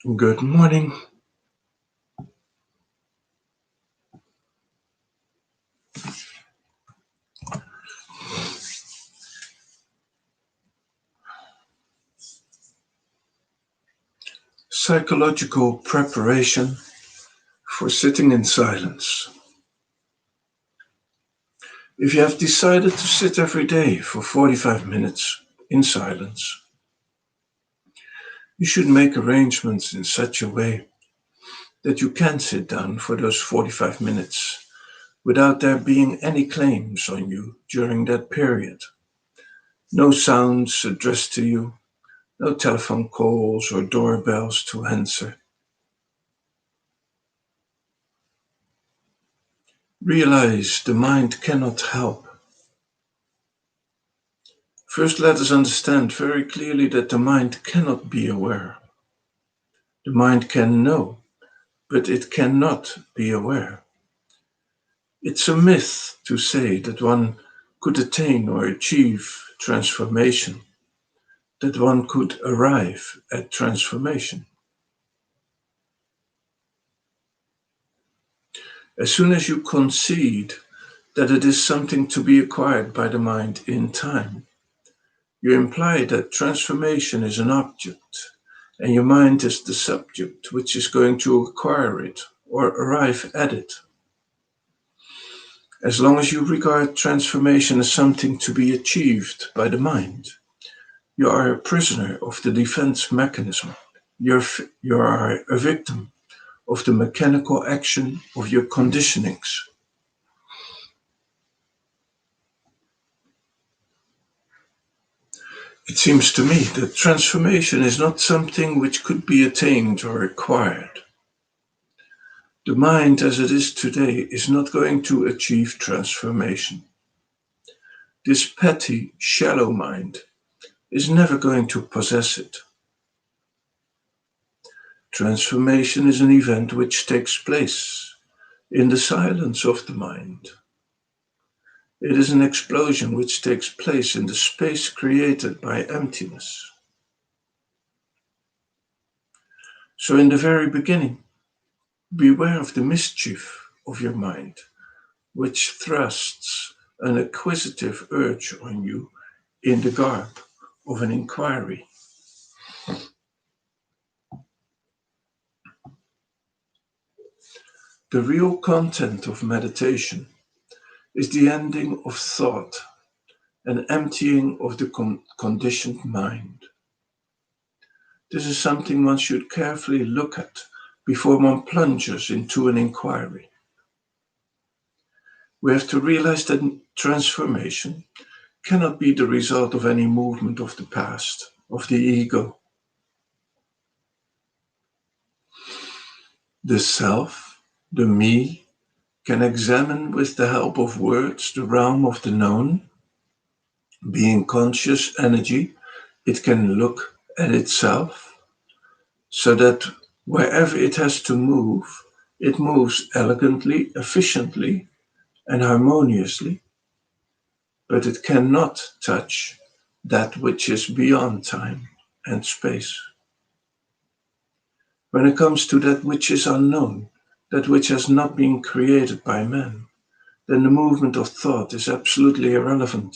Good morning. Psychological preparation for sitting in silence. If you have decided to sit every day for 45 minutes in silence, you should make arrangements in such a way that you can sit down for those 45 minutes without there being any claims on you during that period. No sounds addressed to you, no telephone calls or doorbells to answer. Realize the mind cannot help. First, let us understand very clearly that the mind cannot be aware. The mind can know, but it cannot be aware. It's a myth to say that one could attain or achieve transformation, that one could arrive at transformation. As soon as you concede that it is something to be acquired by the mind in time, you imply that transformation is an object, and your mind is the subject which is going to acquire it or arrive at it. As long as you regard transformation as something to be achieved by the mind, you are a prisoner of the defense mechanism. You are a victim of the mechanical action of your conditionings. It seems to me that transformation is not something which could be attained or acquired. The mind as it is today is not going to achieve transformation. This petty, shallow mind is never going to possess it. Transformation is an event which takes place in the silence of the mind. It is an explosion which takes place in the space created by emptiness. So, in the very beginning, beware of the mischief of your mind, which thrusts an acquisitive urge on you in the garb of an inquiry. The real content of meditation is the ending of thought and emptying of the conditioned mind. This is something one should carefully look at before one plunges into an inquiry. We have to realize that transformation cannot be the result of any movement of the past, of the ego. The self, the me, can examine with the help of words the realm of the known. Being conscious energy, it can look at itself so that wherever it has to move, it moves elegantly, efficiently, and harmoniously, but it cannot touch that which is beyond time and space. When it comes to that which is unknown, that which has not been created by man, then the movement of thought is absolutely irrelevant.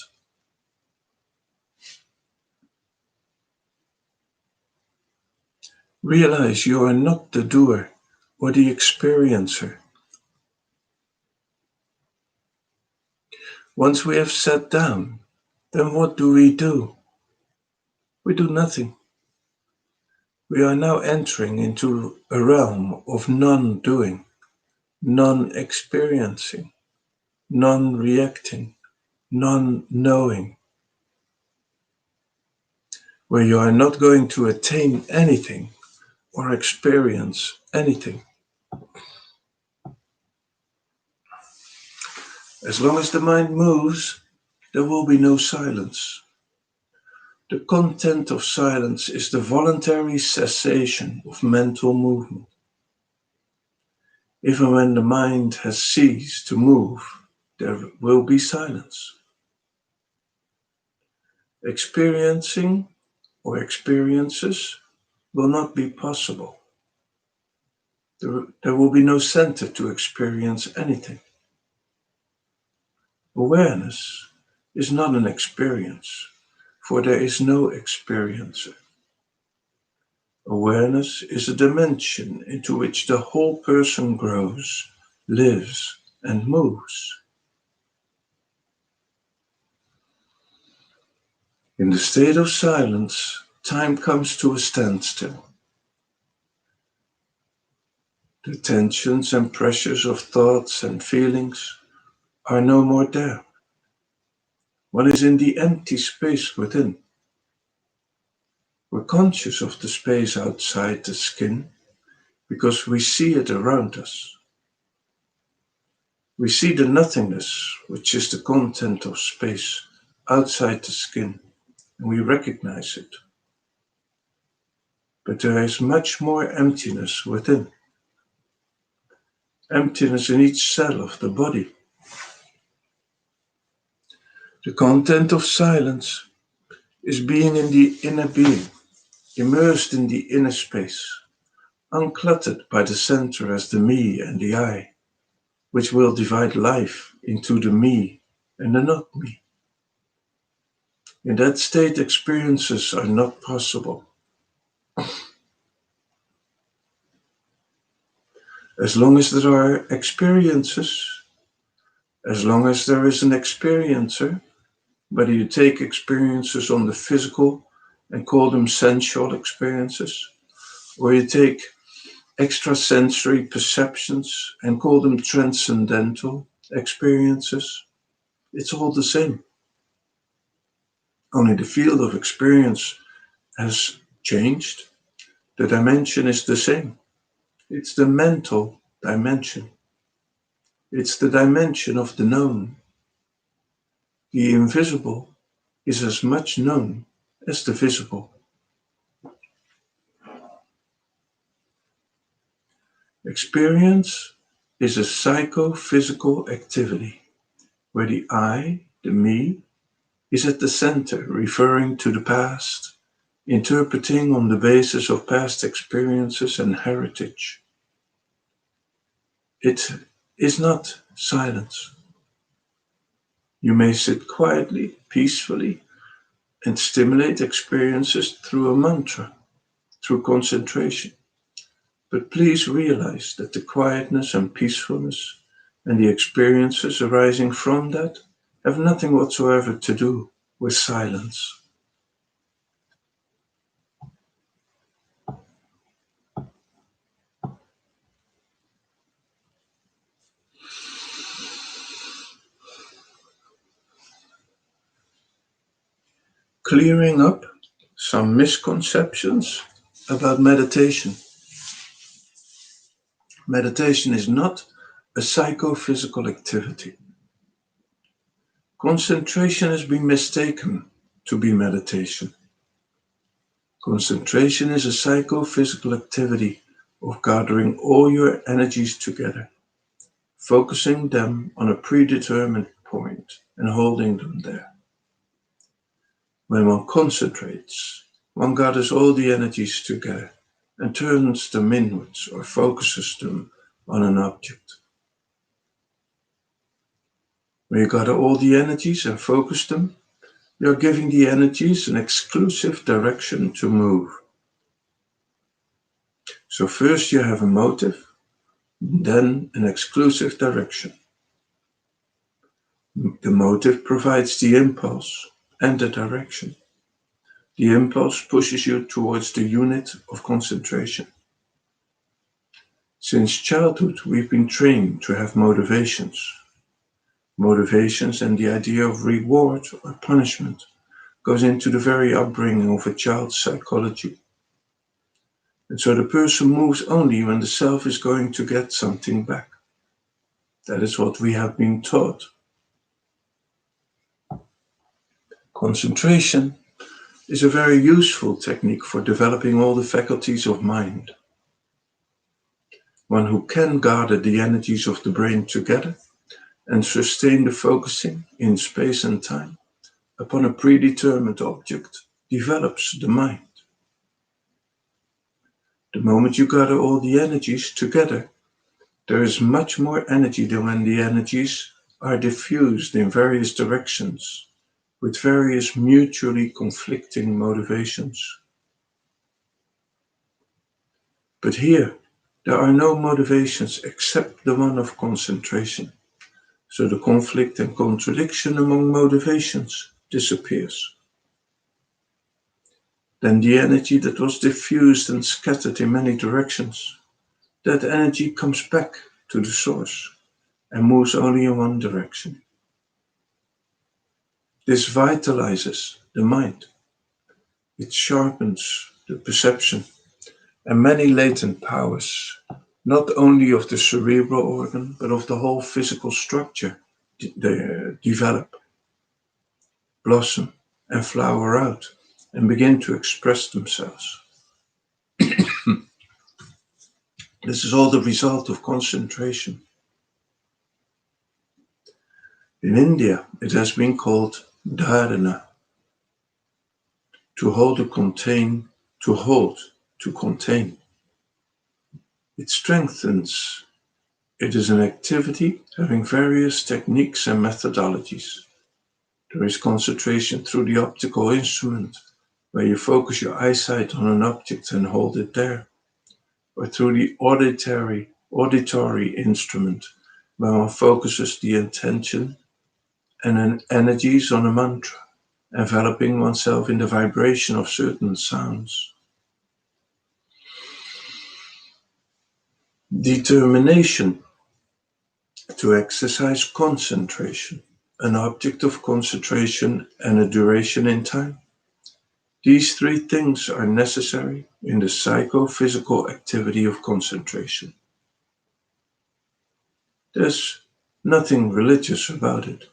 Realize you are not the doer or the experiencer. Once we have sat down, then what do? We do nothing. We are now entering into a realm of non-doing, non-experiencing, non-reacting, non-knowing, where you are not going to attain anything or experience anything. As long as the mind moves, there will be no silence. The content of silence is the voluntary cessation of mental movement. Even when the mind has ceased to move, there will be silence. Experiencing or experiences will not be possible. There will be no center to experience anything. Awareness is not an experience, for there is no experiencer. Awareness is a dimension into which the whole person grows, lives, and moves. In the state of silence, time comes to a standstill. The tensions and pressures of thoughts and feelings are no more there. One is in the empty space within. We're conscious of the space outside the skin because we see it around us. We see the nothingness, which is the content of space outside the skin, and we recognize it. But there is much more emptiness within. Emptiness in each cell of the body. The content of silence is being in the inner being, immersed in the inner space, uncluttered by the center as the me and the I, which will divide life into the me and the not me. In that state, experiences are not possible. As long as there are experiences, as long as there is an experiencer, whether you take experiences on the physical and call them sensual experiences, or you take extrasensory perceptions and call them transcendental experiences, it's all the same. Only the field of experience has changed. The dimension is the same. It's the mental dimension. It's the dimension of the known. The invisible is as much known as the visible. Experience is a psychophysical activity where the I, the me, is at the center, referring to the past, interpreting on the basis of past experiences and heritage. It is not silence. You may sit quietly, peacefully, and stimulate experiences through a mantra, through concentration. But please realize that the quietness and peacefulness and the experiences arising from that have nothing whatsoever to do with silence. Clearing up some misconceptions about meditation. Meditation is not a psychophysical activity. Concentration has been mistaken to be meditation. Concentration is a psychophysical activity of gathering all your energies together, focusing them on a predetermined point and holding them there. When one concentrates, one gathers all the energies together and turns them inwards or focuses them on an object. When you gather all the energies and focus them, you are giving the energies an exclusive direction to move. So first you have a motive, then an exclusive direction. The motive provides the impulse and the direction. The impulse pushes you towards the unit of concentration. Since childhood, we've been trained to have motivations. Motivations and the idea of reward or punishment goes into the very upbringing of a child's psychology. And so the person moves only when the self is going to get something back. That is what we have been taught. Concentration is a very useful technique for developing all the faculties of mind. One who can gather the energies of the brain together and sustain the focusing in space and time upon a predetermined object develops the mind. The moment you gather all the energies together, there is much more energy than when the energies are diffused in various directions with various mutually conflicting motivations. But here, there are no motivations except the one of concentration. So the conflict and contradiction among motivations disappears. Then the energy that was diffused and scattered in many directions, that energy comes back to the source and moves only in one direction. This vitalizes the mind. It sharpens the perception and many latent powers, not only of the cerebral organ, but of the whole physical structure, they develop, blossom, and flower out, and begin to express themselves. This is all the result of concentration. In India, it has been called dharana, to hold, to contain, to hold, to contain. It strengthens. It is an activity having various techniques and methodologies. There is concentration through the optical instrument, where you focus your eyesight on an object and hold it there, or through the auditory instrument, where one focuses the intention and energies on a mantra, enveloping oneself in the vibration of certain sounds. Determination to exercise concentration, an object of concentration and a duration in time. These three things are necessary in the psychophysical activity of concentration. There's nothing religious about it.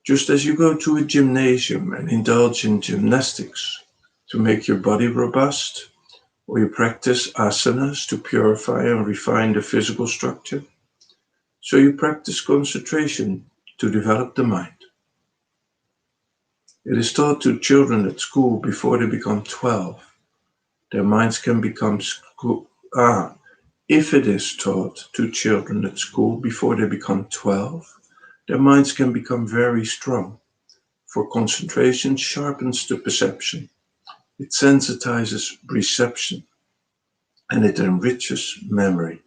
Just as you go to a gymnasium and indulge in gymnastics to make your body robust, or you practice asanas to purify and refine the physical structure, so you practice concentration to develop the mind. It is taught to children at school before they become 12. Their minds can become if it is taught to children at school before they become 12, their minds can become very strong, for concentration sharpens the perception, it sensitizes reception, and it enriches memory.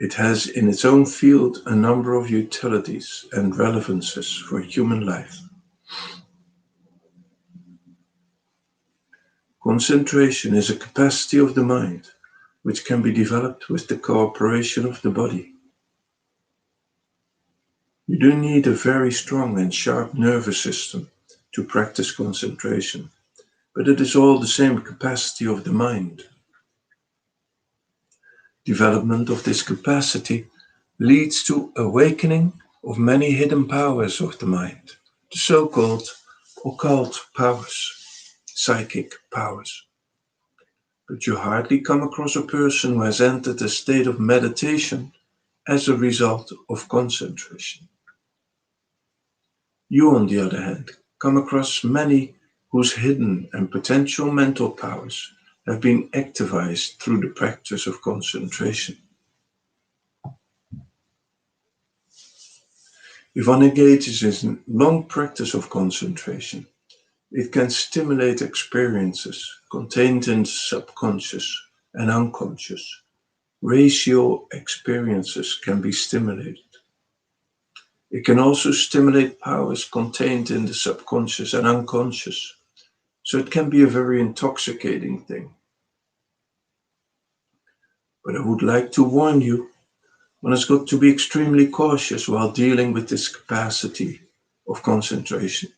It has in its own field a number of utilities and relevances for human life. Concentration is a capacity of the mind which can be developed with the cooperation of the body. You do need a very strong and sharp nervous system to practice concentration, but it is all the same capacity of the mind. Development of this capacity leads to awakening of many hidden powers of the mind, the so-called occult powers, psychic powers. But you hardly come across a person who has entered a state of meditation as a result of concentration. You, on the other hand, come across many whose hidden and potential mental powers have been activized through the practice of concentration. If one engages in long practice of concentration, it can stimulate experiences contained in the subconscious and unconscious. Racial experiences can be stimulated. It can also stimulate powers contained in the subconscious and unconscious, so it can be a very intoxicating thing. But I would like to warn you, one has got to be extremely cautious while dealing with this capacity of concentration.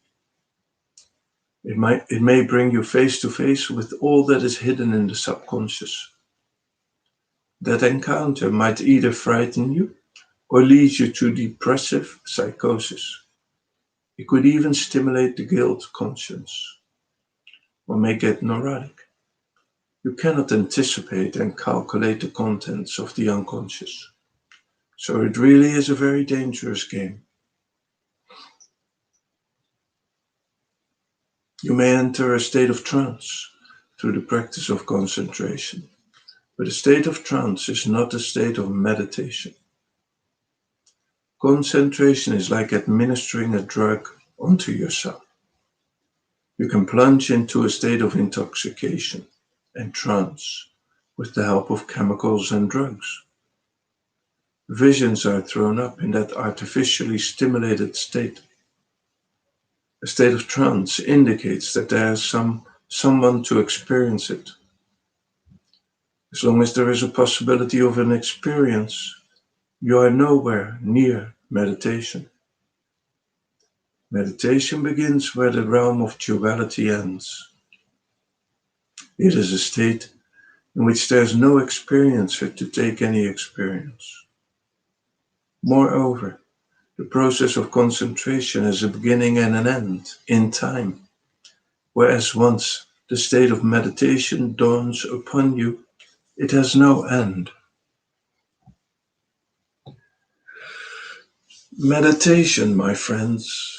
It may bring you face to face with all that is hidden in the subconscious. That encounter might either frighten you or lead you to depressive psychosis. It could even stimulate the guilt conscience, or may get neurotic. You cannot anticipate and calculate the contents of the unconscious. So it really is a very dangerous game. You may enter a state of trance through the practice of concentration. But a state of trance is not a state of meditation. Concentration is like administering a drug onto yourself. You can plunge into a state of intoxication and trance with the help of chemicals and drugs. Visions are thrown up in that artificially stimulated state. A state of trance indicates that there is someone to experience it. As long as there is a possibility of an experience, you are nowhere near meditation. Meditation begins where the realm of duality ends. It is a state in which there is no experiencer to take any experience. Moreover, the process of concentration has a beginning and an end in time, whereas once the state of meditation dawns upon you, it has no end. Meditation, my friends,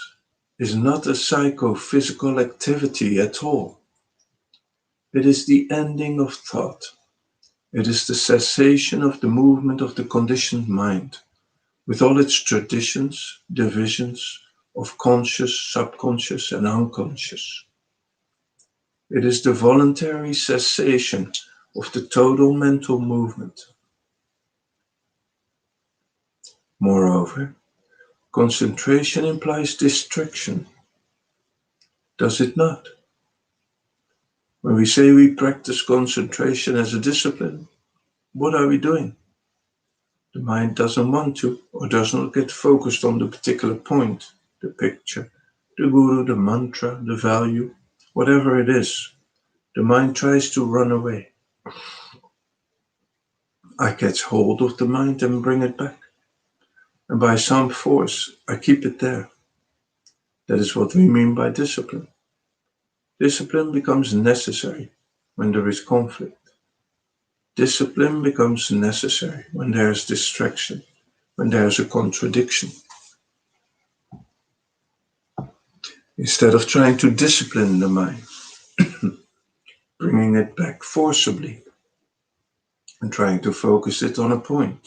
is not a psychophysical activity at all. It is the ending of thought. It is the cessation of the movement of the conditioned mind, with all its traditions, divisions of conscious, subconscious, and unconscious. It is the voluntary cessation of the total mental movement. Moreover, concentration implies distraction, does it not? When we say we practice concentration as a discipline, what are we doing? The mind doesn't want to or does not get focused on the particular point, the picture, the guru, the mantra, the value, whatever it is. The mind tries to run away. I catch hold of the mind and bring it back. And by some force, I keep it there. That is what we mean by discipline. Discipline becomes necessary when there is conflict. Discipline becomes necessary when there is distraction, when there is a contradiction. Instead of trying to discipline the mind, bringing it back forcibly, and trying to focus it on a point,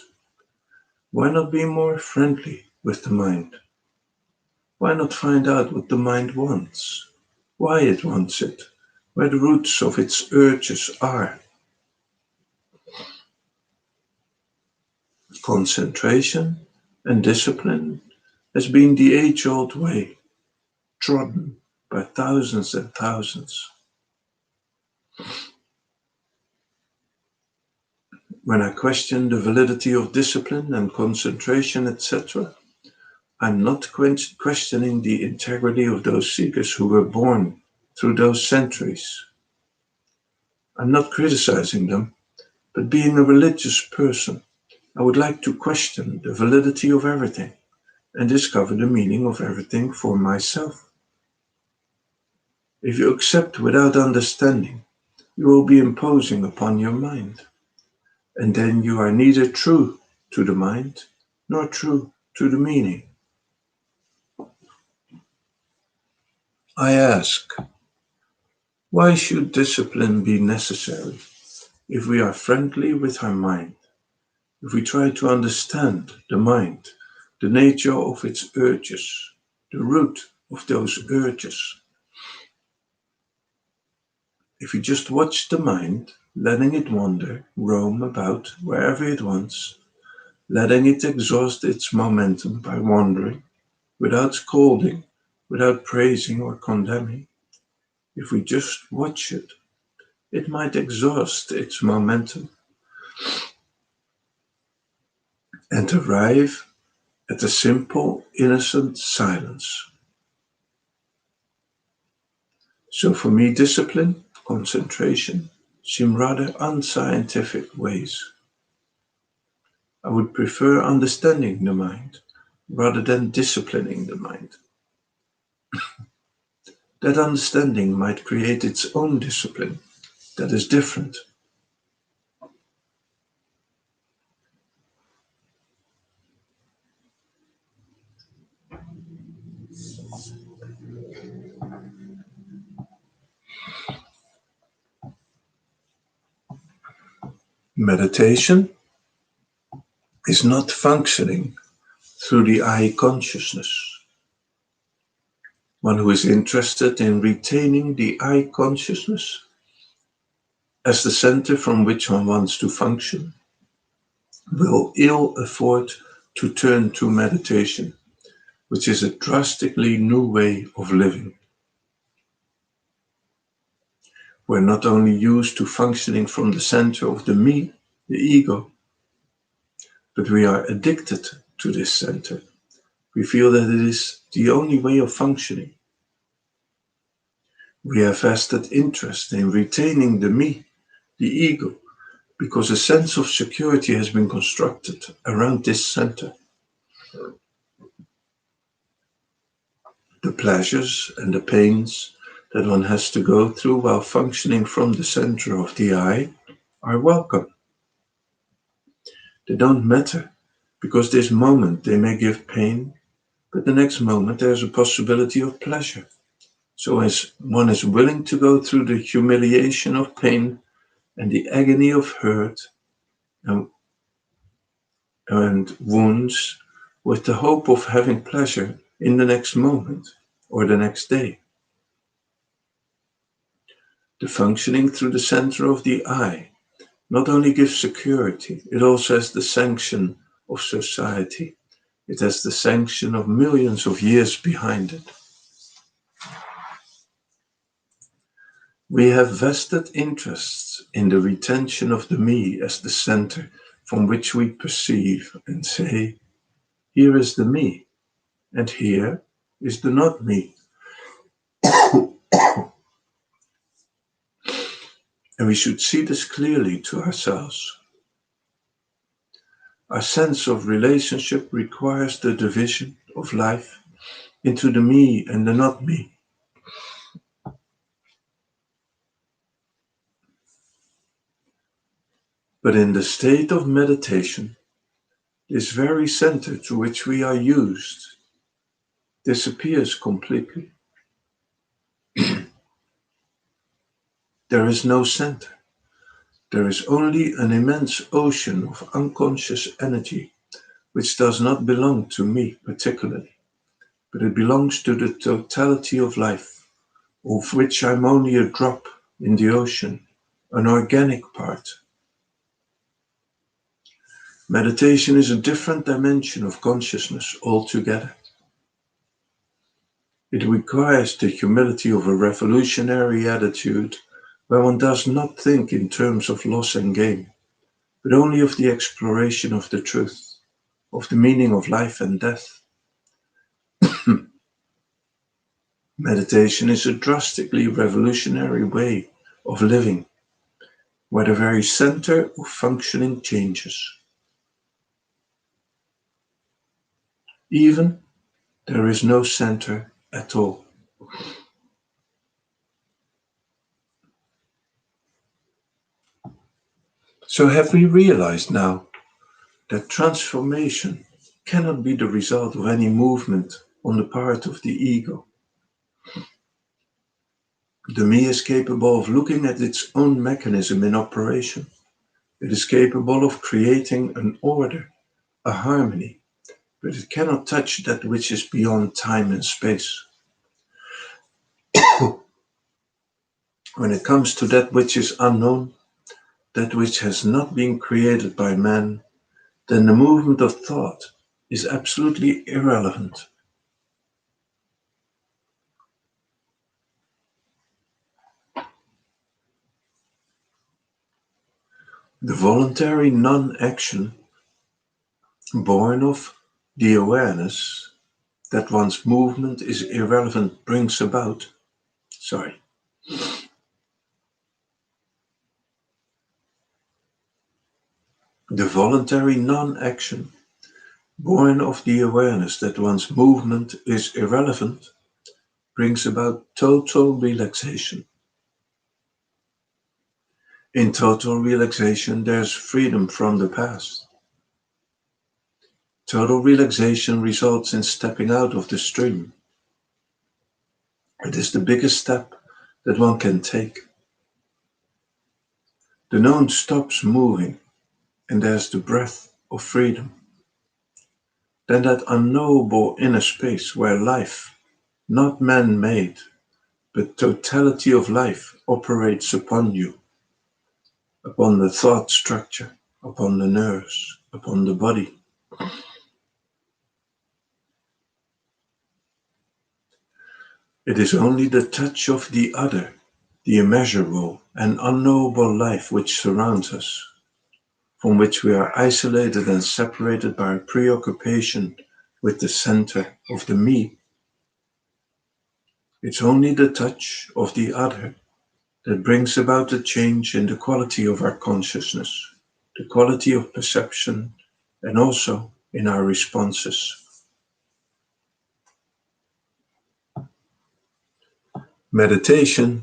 why not be more friendly with the mind? Why not find out what the mind wants, why it wants it, where the roots of its urges are? Concentration and discipline has been the age-old way, trodden by thousands and thousands. When I question the validity of discipline and concentration, etc., I'm not questioning the integrity of those seekers who were born through those centuries. I'm not criticizing them, but being a religious person, I would like to question the validity of everything and discover the meaning of everything for myself. If you accept without understanding, you will be imposing upon your mind, and then you are neither true to the mind nor true to the meaning. I ask, why should discipline be necessary if we are friendly with our mind, if we try to understand the mind, the nature of its urges, the root of those urges? If you just watch the mind, letting it wander, roam about wherever it wants, letting it exhaust its momentum by wandering, without scolding, without praising or condemning, if we just watch it, it might exhaust its momentum and arrive at a simple, innocent silence. So for me, discipline, concentration seem rather unscientific ways. I would prefer understanding the mind rather than disciplining the mind. That understanding might create its own discipline that is different. Meditation is not functioning through the I consciousness. One who is interested in retaining the I consciousness as the center from which one wants to function will ill afford to turn to meditation, which is a drastically new way of living. We're not only used to functioning from the center of the me, the ego, but we are addicted to this center. We feel that it is the only way of functioning. We have vested interest in retaining the me, the ego, because a sense of security has been constructed around this center. The pleasures and the pains that one has to go through while functioning from the center of the I are welcome. They don't matter, because this moment they may give pain, but the next moment there's a possibility of pleasure. So as one is willing to go through the humiliation of pain and the agony of hurt and wounds with the hope of having pleasure in the next moment or the next day. The functioning through the center of the I not only gives security, it also has the sanction of society. It has the sanction of millions of years behind it. We have vested interests in the retention of the me as the center from which we perceive and say, here is the me, and here is the not me. And we should see this clearly to ourselves. Our sense of relationship requires the division of life into the me and the not me. But in the state of meditation, this very center to which we are used disappears completely. There is no center. There is only an immense ocean of unconscious energy, which does not belong to me particularly, but it belongs to the totality of life, of which I'm only a drop in the ocean, an organic part. Meditation is a different dimension of consciousness altogether. It requires the humility of a revolutionary attitude where one does not think in terms of loss and gain, but only of the exploration of the truth, of the meaning of life and death. Meditation is a drastically revolutionary way of living, where the very center of functioning changes. Even there is no center at all. So have we realized now that transformation cannot be the result of any movement on the part of the ego? The me is capable of looking at its own mechanism in operation. It is capable of creating an order, a harmony, but it cannot touch that which is beyond time and space. When it comes to that which is unknown, that which has not been created by man, then the movement of thought is absolutely irrelevant. The voluntary non-action, born of the awareness that one's movement is irrelevant, brings about, the voluntary non-action, born of the awareness that one's movement is irrelevant, brings about total relaxation. In total relaxation, there's freedom from the past. Total relaxation results in stepping out of the stream. It is the biggest step that one can take. The known stops moving and there's the breath of freedom. Then that unknowable inner space where life, not man-made, but totality of life operates upon you, upon the thought structure, upon the nerves, upon the body. It is only the touch of the other, the immeasurable and unknowable life which surrounds us, from which we are isolated and separated by our preoccupation with the center of the me. It's only the touch of the other that brings about a change in the quality of our consciousness, the quality of perception, and also in our responses. Meditation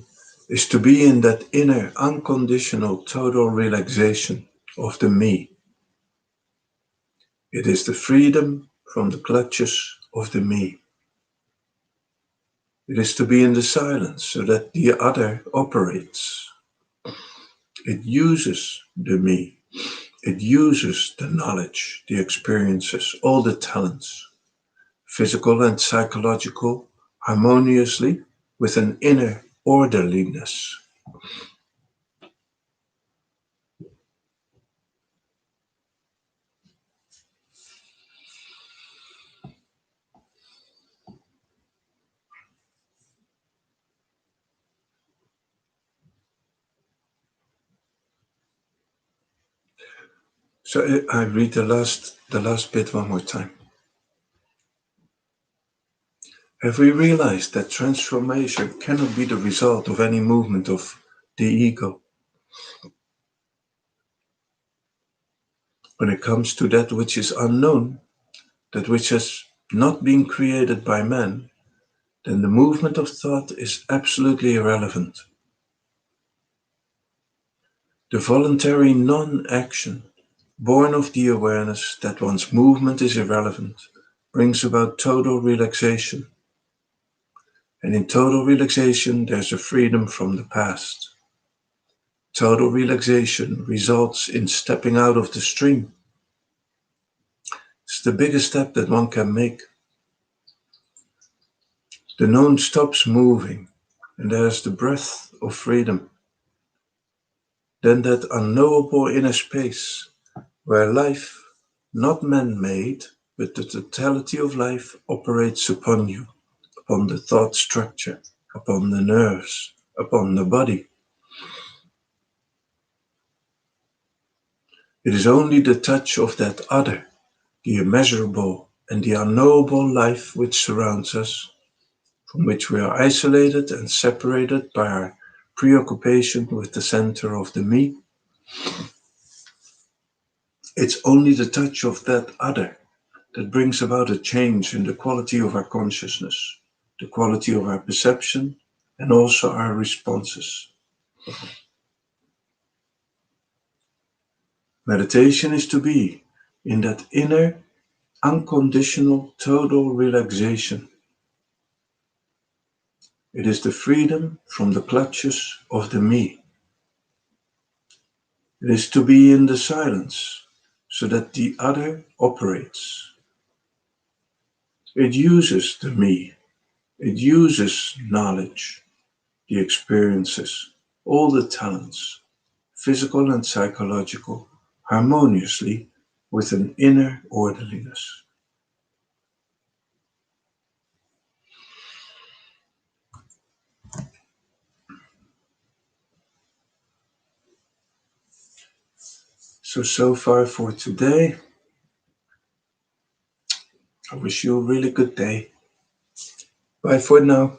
is to be in that inner, unconditional, total relaxation of the me. It is the freedom from the clutches of the me. It is to be in the silence so that the other operates. It uses the me. It uses the knowledge, the experiences, all the talents, physical and psychological, harmoniously with an inner orderliness. So I read the last bit one more time. Have we realized that transformation cannot be the result of any movement of the ego? When it comes to that which is unknown, that which has not been created by man, then the movement of thought is absolutely irrelevant. The voluntary non-action, born of the awareness that one's movement is irrelevant, brings about total relaxation. And in total relaxation, there's a freedom from the past. Total relaxation results in stepping out of the stream. It's the biggest step that one can make. The known stops moving, and there's the breath of freedom. Then that unknowable inner space where life, not man-made, but the totality of life operates upon you, upon the thought structure, upon the nerves, upon the body. It is only the touch of that other, the immeasurable and the unknowable life which surrounds us, from which we are isolated and separated by our preoccupation with the center of the me. It's only the touch of that other that brings about a change in the quality of our consciousness, the quality of our perception, and also our responses. Meditation is to be in that inner, unconditional, total relaxation. It is the freedom from the clutches of the me. It is to be in the silence so that the other operates. It uses the me. It uses knowledge, the experiences, all the talents, physical and psychological, harmoniously with an inner orderliness. So far for today. I wish you a really good day. Bye for now.